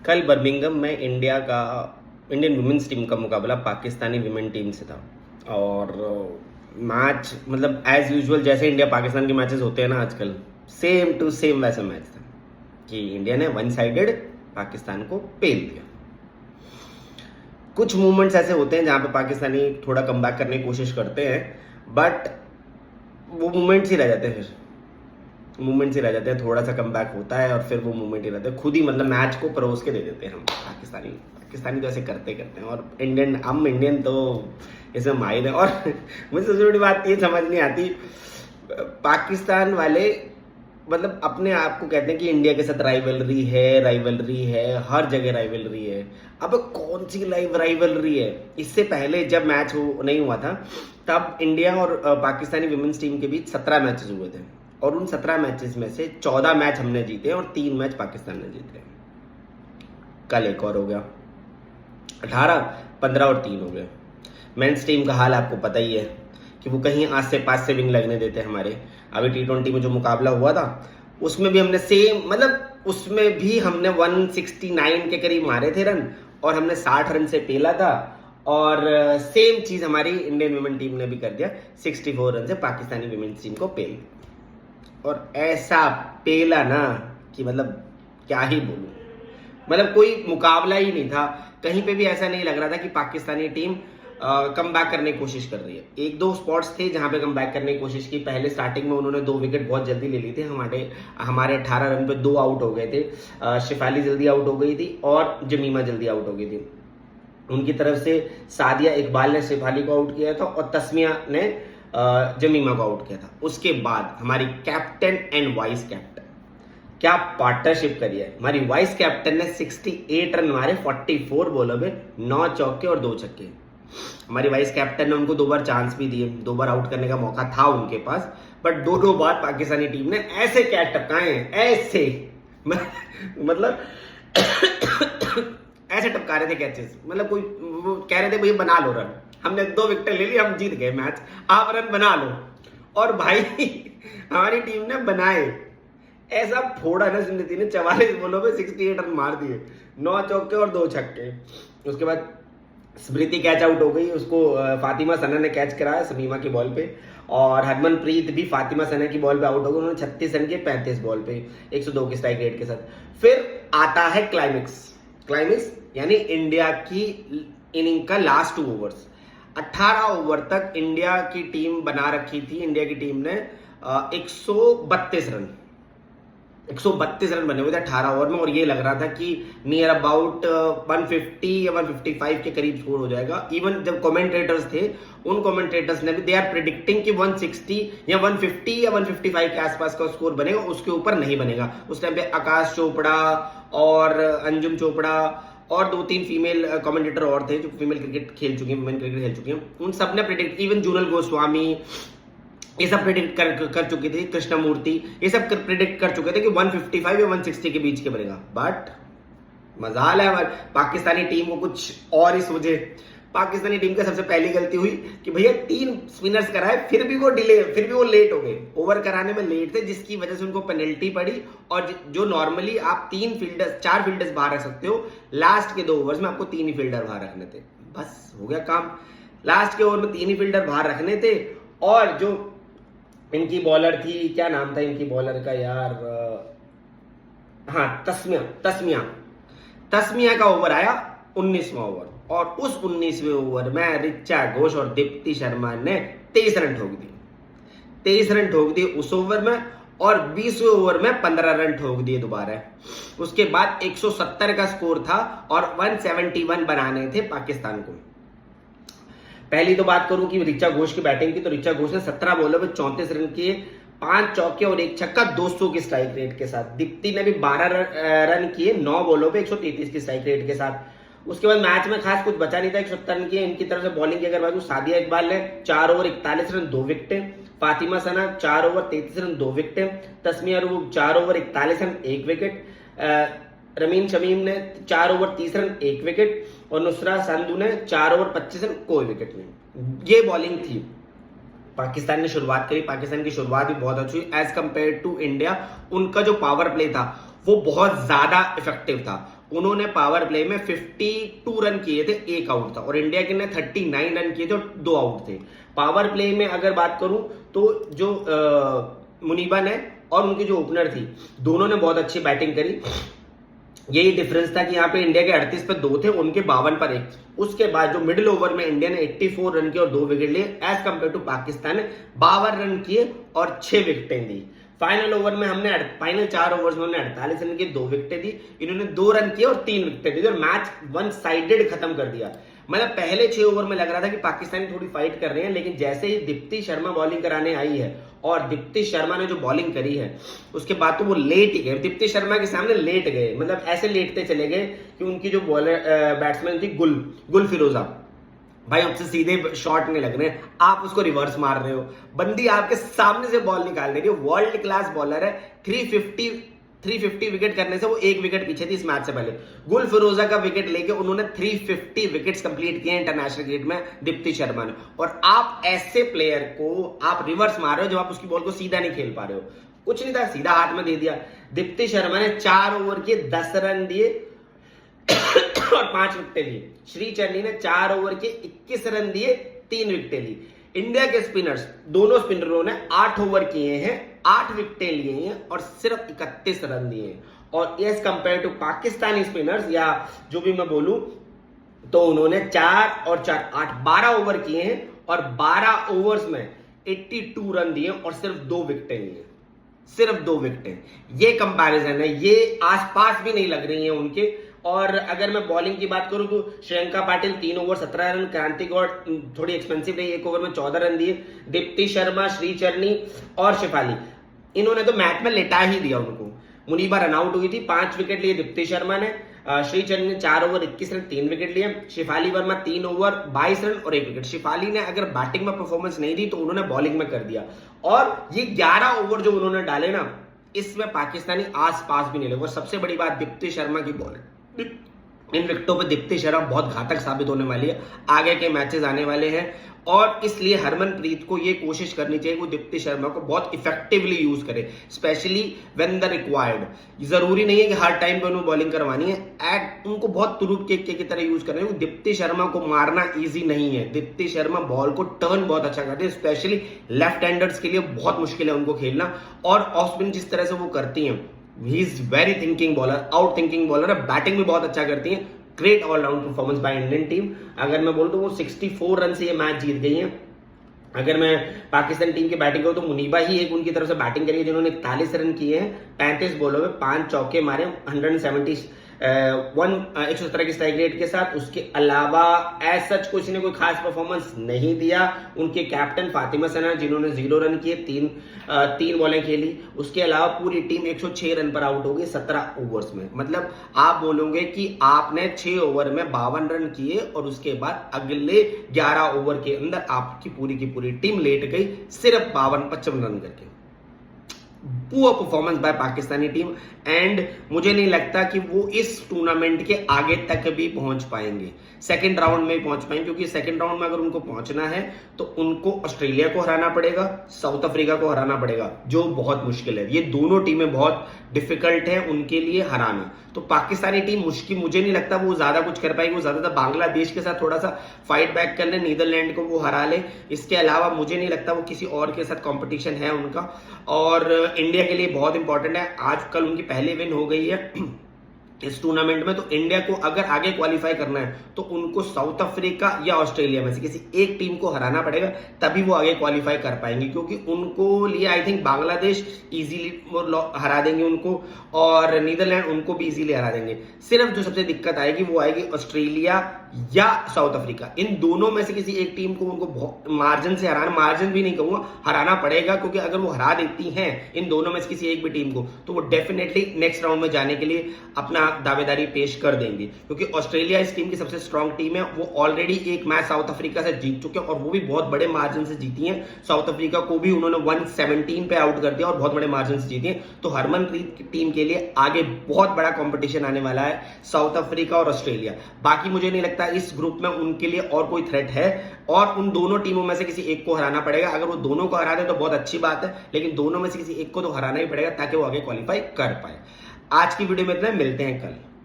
कल बर्मिंघम में Indian women's team का मुकाबला पाकिस्तानी विमेन टीम से था। और मैच मतलब एज यूजुअल जैसे इंडिया पाकिस्तान के मैचेस होते हैं ना आजकल, सेम टू सेम वैसा मैच था कि इंडिया ने वन साइडेड पाकिस्तान को पेल दिया। कुछ मूवमेंट्स ऐसे होते हैं जहां पे पाकिस्तानी थोड़ा कमबैक करने की कोशिश करते हैं, बट वो मूवमेंट्स ही रह जाते हैं। थोड़ा सा कमबैक होता है और फिर वो मूवमेंट ही रहते हैं, खुद ही मतलब मैच को परोस के दे देते हैं हम पाकिस्तानी तो ऐसे करते हैं। और इंडियन तो इसमें माहिर है। और मुझे सबसे बड़ी बात ये समझ नहीं आती, पाकिस्तान वाले मतलब अपने आप को कहते हैं कि इंडिया के साथ राइवलरी है, हर जगह राइवलरी है। अब कौन सी राइवलरी है? इससे पहले जब मैच नहीं हुआ था तब इंडिया और पाकिस्तानी विमेंस टीम के बीच 17 मैचेस हुए थे, और उन 17 मैचेस में से 14 मैच हमने जीते और 3 मैच पाकिस्तान ने जीते। कल एक और हो गया, 18, 15 और 3 हो गए। मेंस टीम का हाल आपको पता ही है कि वो कहीं आज से 5 से विंग लगने देते हमारे। अभी T20 में जो मुकाबला हुआ था उसमें भी हमने उसमें भी हमने 169 के करीब मारे थे रन, और हमने 60 रन से पेला था। और सेम चीज हमारी इंडियन वुमेन टीम ने भी कर दिया, 64 रन से पाकिस्तानी वुमेन टीम को पेल। और ऐसा पेला ना कि मतलब क्या ही बोलूं, मतलब कोई मुकाबला ही नहीं था। कहीं पे भी ऐसा नहीं लग रहा था कि पाकिस्तानी टीम कम बैक करने की कोशिश कर रही है। एक दो स्पॉट्स थे जहां पे कम बैक करने की कोशिश की। पहले स्टार्टिंग में उन्होंने 2 विकेट बहुत जल्दी ले ली थी, हमारे 18 रन पे 2 आउट हो गए थे। शिफाली जल्दी आउट हो गई थी और जमीमा जल्दी आउट हो गई थी। उनकी तरफ से सादिया इकबाल ने शिफाली को आउट किया था और तस्मिया ने जमीमा को आउट किया था। उसके बाद हमारी कैप्टन एंड वाइस कैप्टन क्या पार्टनरशिप करी है। हमारी वाइस कैप्टन ने 68 रन मारे 44 बॉलों में, 9 चौके और 2 छक्के। हमारी वाइस कैप्टन ने उनको 2 बार चांस भी दिए, 2 बार आउट करने का मौका था उनके पास, बट 2 बार पाकिस्तानी टीम ने ऐसे कैच टपकाए हैं, ऐसे मतलब ऐसे टपका रहे थे कैचेस, मतलब कोई वो कह रहे थे भैया बना लो रन, हमने 2 विकेट ले ली, हम जीत गए मैच, आप रन बना लो। और भाई हमारी टीम ने बनाए, ऐसा फोड़ा ना स्मृति ने 44 बॉलों में 68 रन मार दिए, 9 चौके और 2 छक्के। उसके बाद स्मृति कैच आउट हो गई, उसको फातिमा सना ने कैच कराया शमीमा की बॉल पे, और हरमनप्रीत भी फातिमा सना की बॉल पे आउट हो गई। उन्होंने 36 रन के 35 बॉल पे 102 की स्ट्राइक रेट के साथ। फिर आता है क्लाइमेक्स यानी इंडिया की इनिंग का लास्ट 2 ओवर्स। 18 ओवर तक इंडिया की टीम बना रखी थी। इंडिया की टीम ने 132 रन बने हुए थे 18 ओवर में, और ये लग रहा था कि नियर अबाउट 150 या 155 के करीब स्कोर हो जाएगा। इवन जब कमेंटेटर्स थे, उन कमेंटेटर्स ने भी दे आर प्रेडिक्टिंग कि 160 या 150 या 155 के आसपास का स्कोर बनेगा, उसके ऊपर नहीं बनेगा। उस टाइम पे आकाश चोपड़ा और अंजुम चोपड़ा और 2-3 फीमेल कमेंटेटर और थे जो फीमेल क्रिकेट खेल चुकी हैं, वुमेन क्रिकेट खेल चुकी हैं। उन सब ने प्रेडिक्ट, इवन जूनल गोस्वामी, ये सब प्रेडिक्ट कर चुकी थी, कृष्णमूर्ति, ये सब प्रेडिक्ट कर चुके थे कि 155 या 160 के बीच के बनेगा। बट मजाल है हमारी पाकिस्तानी टीम को कुछ और ही सोचे। पाकिस्तानी टीम का सबसे पहली गलती हुई कि भैया 3 स्पिनर्स कराए, फिर भी वो लेट हो गए, ओवर कराने में लेट थे, जिसकी वजह से उनको पेनल्टी पड़ी। और जो नॉर्मली आप 4 फील्डर्स बाहर रख सकते हो, लास्ट के 2 ओवर्स में आपको 3 ही फील्डर बाहर रखने थे। बस हो गया काम, लास्ट के ओवर में 3 ही फील्डर बाहर रखने थे। और जो इनकी बॉलर थी, क्या नाम था इनकी बॉलर का यार, हाँ तस्मिया का ओवर आया 19वां ओवर, और उस 19वें ओवर में ऋचा घोष और दीप्ति शर्मा ने 23 रन ठोक दिए उस ओवर में, और 20वें ओवर में 15 रन ठोक दिए दोबारा। उसके बाद 170 का स्कोर था और 171 बनाने थे पाकिस्तान को। पहली तो बात करूं कि ऋचा घोष की बैटिंग की, तो ऋचा घोष ने 17 बॉलों में 34 रन किए, 5 चौके और 1 छक्का 200 की स्ट्राइक रेट के साथ। दीप्ति ने भी 12 रन किए 9 बॉलों पे 133 की स्ट्राइक रेट के साथ। उसके बाद मैच में खास कुछ बचा नहीं था, 170 रन किए। इनकी तरफ से बॉलिंग की अगर बात, सादिया इकबाल ने 4 ओवर 41 रन 2 विकेटें, फातिमा सना 4 ओवर 33 रन 2 विकेटें, Tasmia Rub 4 over 41 run 1 wicket, Rameen Shamim ने 4 ओवर 30 रन 1 विकेट, और नुसरा संधू ने 4 ओवर 25 रन कोई विकेट नहीं। ये बॉलिंग थी। पाकिस्तान ने शुरुआत करी, पाकिस्तान की शुरुआत भी बहुत अच्छी हुई एज कंपेयर टू इंडिया। उनका जो पावर प्ले था वो बहुत ज्यादा इफेक्टिव था। उन्होंने पावर प्ले में 52 रन किए थे, एक आउट था, और इंडिया के ने 39 रन किए थे और 2 आउट थे। पावर प्ले में अगर बात करूं तो जो मुनीबा ने और उनकी जो ओपनर थी, दोनों ने बहुत अच्छी बैटिंग करी। यही डिफरेंस था कि यहाँ पे इंडिया के 38 पे 2 थे, उनके 52 पर 1। उसके बाद जो मिडिल ओवर में इंडिया ने 84 रन किए और 2 विकेट लिए, एज कंपेयर टू पाकिस्तान ने 52 रन किए और 6 विकेटें दी। फाइनल ओवर में हमने फाइनल 4 ओवर्स में हमने 48 रन किए, 2 विकेटें दी। इन्होंने 2 रन किए और 3 विकेटें दी और मैच वन साइडेड खत्म कर दिया। मतलब पहले 6 ओवर में लग रहा था कि पाकिस्तानी थोड़ी फाइट कर रहे हैं, लेकिन जैसे ही दीप्ति शर्मा बॉलिंग कराने आई है और दीप्ति शर्मा ने जो बॉलिंग करी है, उसके बाद तो वो लेट ही गए, दीप्ति शर्मा के सामने लेट गए। मतलब ऐसे लेटते चले गए कि उनकी जो बॉलर बैट्समैन थी गुल फिरोजा, भाई उससे सीधे शॉट नहीं लग रहे, आप उसको रिवर्स मार रहे हो, बंदी आपके सामने से बॉल निकाल रही है। वर्ल्ड क्लास बॉलर है। 350 विकेट करने से वो 1 विकेट पीछे थी इस मैच से पहले। गुल फिरोजा का विकेट लेके उन्होंने 350 विकेट्स कंप्लीट किए इंटरनेशनल क्रिकेट में दीप्ति शर्मा ने। और आप ऐसे प्लेयर को आप रिवर्स मार रहे हो जब आप उसकी बॉल को सीधा नहीं खेल पा रहे हो। कुछ नहीं था, सीधा हाथ में दे दिया। दीप्ति शर्मा ने 4 ओवर के 10 रन दिए और 5 विकेटें ली। श्री चन्नी ने 4 ओवर के 21 रन दिए, 3 विकेटें ली। इंडिया के स्पिनर्स, दोनों स्पिनरों ने 8 ओवर किए हैं, 8 विकेटें लिए हैं और सिर्फ 31 रन दिए हैं। और as compare to Pakistani spinners, या जो भी मैं बोलूं, तो उन्होंने 4 और 4 8 12 ओवर किए हैं और 12 ओवर्स में 82 रन दिए और सिर्फ 2 विकेटें लिए, सिर्फ 2 विकेटें। ये कंपैरिजन है, ये आसपास भी नहीं लग रही हैं उनके। और अगर मैं बॉलिंग की बात करूं तो श्रेयंका पाटिल 3 ओवर 17 रन, क्रांति गौड़ थोड़ी एक्सपेंसिव रही, 1 ओवर में 14 रन दिए। दीप्ति शर्मा, श्री चन्नी और शिफाली, इन्होंने तो मैच में लेटा ही दिया उनको। मुनीबा रन आउट हुई थी, 5 विकेट लिए दीप्ति शर्मा ने। श्री चन्नी ने 4 ओवर 21 रन, 3 विकेट लिए। शिफाली वर्मा 3 ओवर 22 रन और 1 विकेट। शिफाली ने अगर बैटिंग में परफॉर्मेंस नहीं दी तो उन्होंने बॉलिंग में कर दिया। और ये 11 ओवर जो उन्होंने डाले ना, इसमें पाकिस्तानी आस पास भी नहीं लगे। और सबसे बड़ी बात दीप्ति शर्मा की बॉल, इन विकेटों पे दीप्ति शर्मा बहुत घातक साबित होने वाली है। आगे के मैचेस आने वाले हैं और इसलिए हरमनप्रीत को ये कोशिश करनी चाहिए वो दीप्ति शर्मा को बहुत इफेक्टिवली यूज करे, स्पेशली व्हेन द रिक्वायर्ड। जरूरी नहीं है कि हर टाइम पे उन्हें बॉलिंग करवानी है, उनको बहुत तुरुप केक की तरह यूज करना है। दीप्ति शर्मा को मारना इजी नहीं है। दीप्ति शर्मा बॉल को टर्न बहुत अच्छा करते हैं, स्पेशली लेफ्ट हैंडर्स के लिए बहुत मुश्किल है उनको खेलना। और ऑफ स्पिन जिस तरह से वो करती हैं, he is very thinking bowler, out thinking bowler है। बैटिंग भी बहुत अच्छा करती है। Great all round performance by Indian team. अगर मैं बोलूं तो वो 64 रन से ये मैच जीत गई है। अगर मैं पाकिस्तान टीम की बैटिंग करूं तो मुनीबा ही एक उनकी तरफ से बैटिंग करी है जिन्होंने 41 रन किए हैं, 35 बॉलों में 5 चौके मारे, 117 की स्ट्राइक रेट के साथ। उसके अलावा एज सच किसी ने कोई खास परफॉर्मेंस नहीं दिया। उनके कैप्टन फातिमा सना जिन्होंने 0 रन किए, 3 बॉलें खेली। उसके अलावा पूरी टीम 106 रन पर आउट हो गई 17 ओवर्स में। मतलब आप बोलोगे कि आपने 6 ओवर में 52 रन किए और उसके बाद अगले 11 ओवर के अंदर आपकी पूरी की पूरी टीम लेट गई सिर्फ 55 रन करके। Poor performance by Pakistani team. And मुझे नहीं लगता कि वो इस टूर्नामेंट के आगे तक भी पहुंच पाएंगे, सेकंड राउंड में पहुंच पाएंगे। क्योंकि सेकंड राउंड में अगर उनको पहुंचना है तो उनको ऑस्ट्रेलिया को हराना पड़ेगा, साउथ अफ्रीका को हराना पड़ेगा, जो बहुत मुश्किल है। ये दोनों टीमें बहुत डिफिकल्ट है उनके लिए हराना। तो पाकिस्तानी टीम मुश्किल, मुझे नहीं लगता वो ज्यादा कुछ कर पाएगी। वो ज्यादातर बांग्लादेश के साथ थोड़ा सा फाइट बैक कर ले, नीदरलैंड को वो हरा ले। इसके अलावा मुझे नहीं लगता वो किसी और के साथ कंपटीशन है उनका। और इंडिया के लिए बहुत इंपॉर्टेंट है, आजकल उनकी पहली विन हो गई है इस टूर्नामेंट में। तो इंडिया को अगर आगे क्वालिफाई करना है तो उनको साउथ अफ्रीका या ऑस्ट्रेलिया में से किसी एक टीम को हराना पड़ेगा, तभी वो आगे क्वालिफाई कर पाएंगे। क्योंकि उनको लिए आई थिंक बांग्लादेश इजीली हरा देंगे उनको, और नीदरलैंड उनको भी इजीली हरा देंगे। सिर्फ जो सबसे दिक्कत आएगी वो आएगी ऑस्ट्रेलिया या साउथ अफ्रीका। इन दोनों में से किसी एक टीम को उनको मार्जिन से हराना, मार्जिन भी नहीं कहूंगा, हराना पड़ेगा। क्योंकि अगर वो हरा देती हैं इन दोनों में से किसी एक भी टीम को तो वो डेफिनेटली नेक्स्ट राउंड में जाने के लिए अपना दावेदारी पेश कर देंगे। क्योंकि ऑस्ट्रेलिया इस टीम की सबसे स्ट्रांग टीम है। वो ऑलरेडी एक मैच साउथ अफ्रीका से जीत चुके हैं और वो भी बहुत बड़े मार्जिन से जीती हैं। साउथ अफ्रीका को भी उन्होंने 117 पे आउट कर दिया और बहुत बड़े मार्जिन से जीती हैं। तो हरमनप्रीत की टीम के लिए आगे बहुत बड़ा कंपटीशन आने वाला है, साउथ अफ्रीका और ऑस्ट्रेलिया। बाकी मुझे नहीं लगता इस ग्रुप में उनके लिए और कोई थ्रेट है, और उन दोनों टीमों में से किसी एक को हराना पड़ेगा। अगर वो दोनों को हरा दे तो बहुत अच्छी बात है, लेकिन दोनों में से किसी एक को तो हराना ही पड़ेगा ताकि वो आगे क्वालिफाई कर पाए। आज की वीडियो में इतना, मिलते हैं कल।